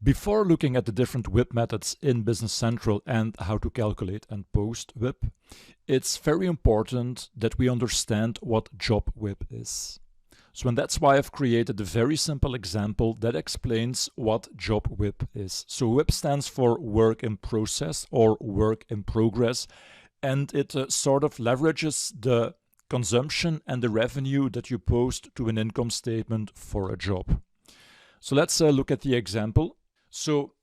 Before looking at the different WIP methods in Business Central and how to calculate and post WIP, it's very important that we understand what job WIP is. So and that's why I've created a very simple example that explains what job WIP is. So WIP stands for work in process or work in progress, and it sort of leverages the consumption and the revenue that you post to an income statement for a job. So let's look at the example. So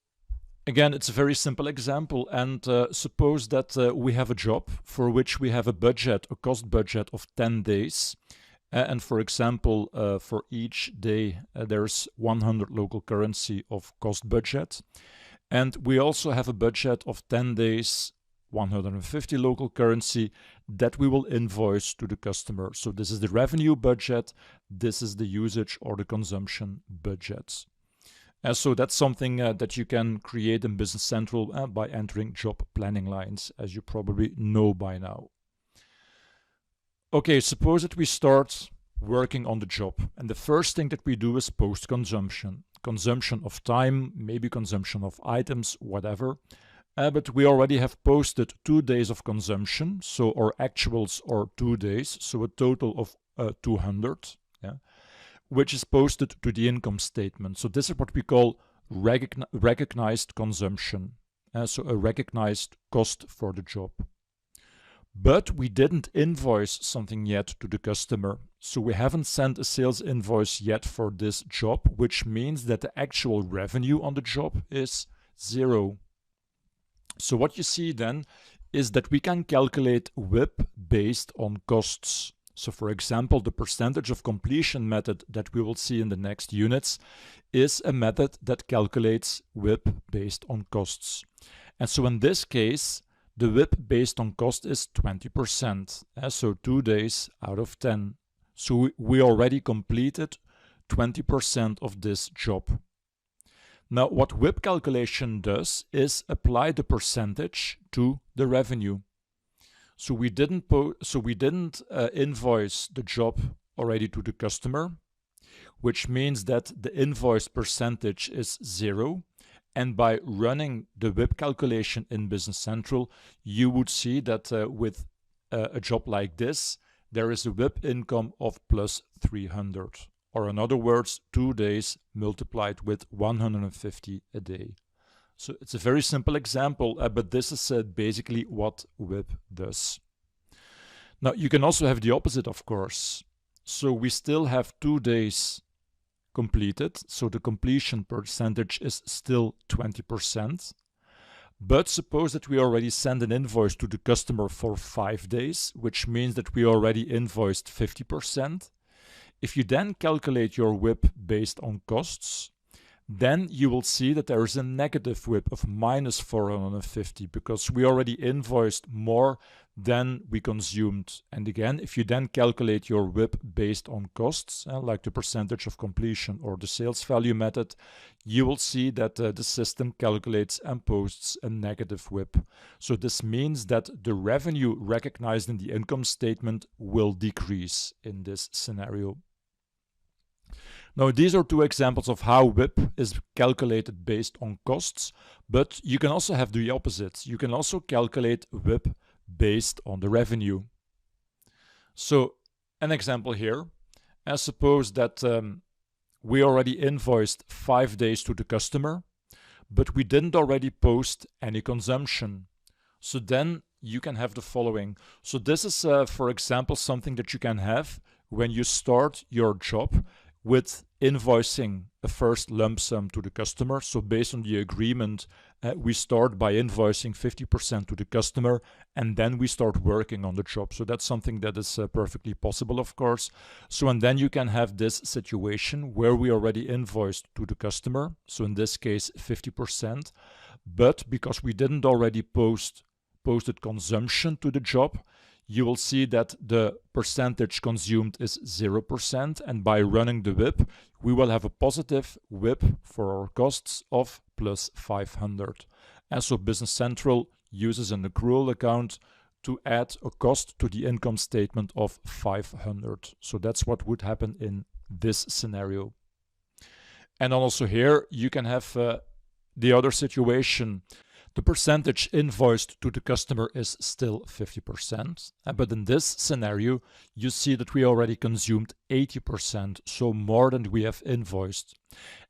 again, it's a very simple example, and suppose that we have a job for which we have a budget, a cost budget of 10 days. And for example, for each day, there's 100 local currency of cost budget. And we also have a budget of 10 days, 150 local currency that we will invoice to the customer. So this is the revenue budget, this is the usage or the consumption budget. So that's something that you can create in Business Central by entering job planning lines, as you probably know by now. Okay, suppose that we start working on the job, and the first thing that we do is post consumption. Consumption of time, maybe consumption of items, whatever. But we already have posted 2 days of consumption, so our actuals are 2 days, so a total of 200. Yeah. Which is posted to the income statement. So this is what we call recognized consumption, so a recognized cost for the job. But we didn't invoice something yet to the customer, so we haven't sent a sales invoice yet for this job, which means that the actual revenue on the job is 0. So what you see then is that we can calculate WIP based on costs. So for example, the percentage of completion method that we will see in the next units is a method that calculates WIP based on costs. And so in this case, the WIP based on cost is 20%, so 2 days out of 10. So we already completed 20% of this job. Now what WIP calculation does is apply the percentage to the revenue. So we didn't invoice the job already to the customer, which means that the invoice percentage is 0. And by running the WIP calculation in Business Central, you would see that with a job like this, there is a WIP income of plus 300. Or in other words, 2 days multiplied with 150 a day. So it's a very simple example, but this is basically what WIP does. Now you can also have the opposite, of course. So we still have 2 days completed, so the completion percentage is still 20%. But suppose that we already send an invoice to the customer for 5 days, which means that we already invoiced 50%. If you then calculate your WIP based on costs, then you will see that there is a negative WIP of minus 450 because we already invoiced more than we consumed. And again, if you then calculate your WIP based on costs, like the percentage of completion or the sales value method, you will see that the system calculates and posts a negative WIP. So this means that the revenue recognized in the income statement will decrease in this scenario. Now, these are 2 examples of how WIP is calculated based on costs, but you can also have the opposite. You can also calculate WIP based on the revenue. So, an example here. Suppose that we already invoiced 5 days to the customer, but we didn't already post any consumption. So then you can have the following. So this is, for example, something that you can have when you start your job with invoicing a first lump sum to the customer. So based on the agreement, we start by invoicing 50% to the customer, and then we start working on the job. So that's something that is perfectly possible, of course. So and then you can have this situation where we already invoiced to the customer, so in this case 50%, but because we didn't already posted consumption to the job, you will see that the percentage consumed is 0%, and by running the WIP, we will have a positive WIP for our costs of plus 500. And so Business Central uses an accrual account to add a cost to the income statement of 500. So that's what would happen in this scenario. And also here, you can have the other situation, the percentage invoiced to the customer is still 50%. But in this scenario, you see that we already consumed 80%, so more than we have invoiced.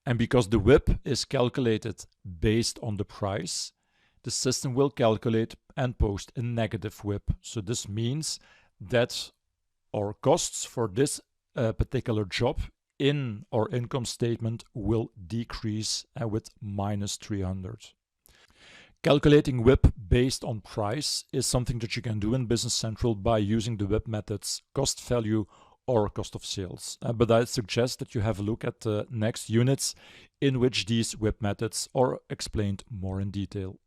And because the WIP is calculated based on the price, the system will calculate and post a negative WIP. So this means that our costs for this particular job in our income statement will decrease with minus 300. Calculating WIP based on price is something that you can do in Business Central by using the WIP methods cost value or cost of sales. But I suggest that you have a look at the next units in which these WIP methods are explained more in detail.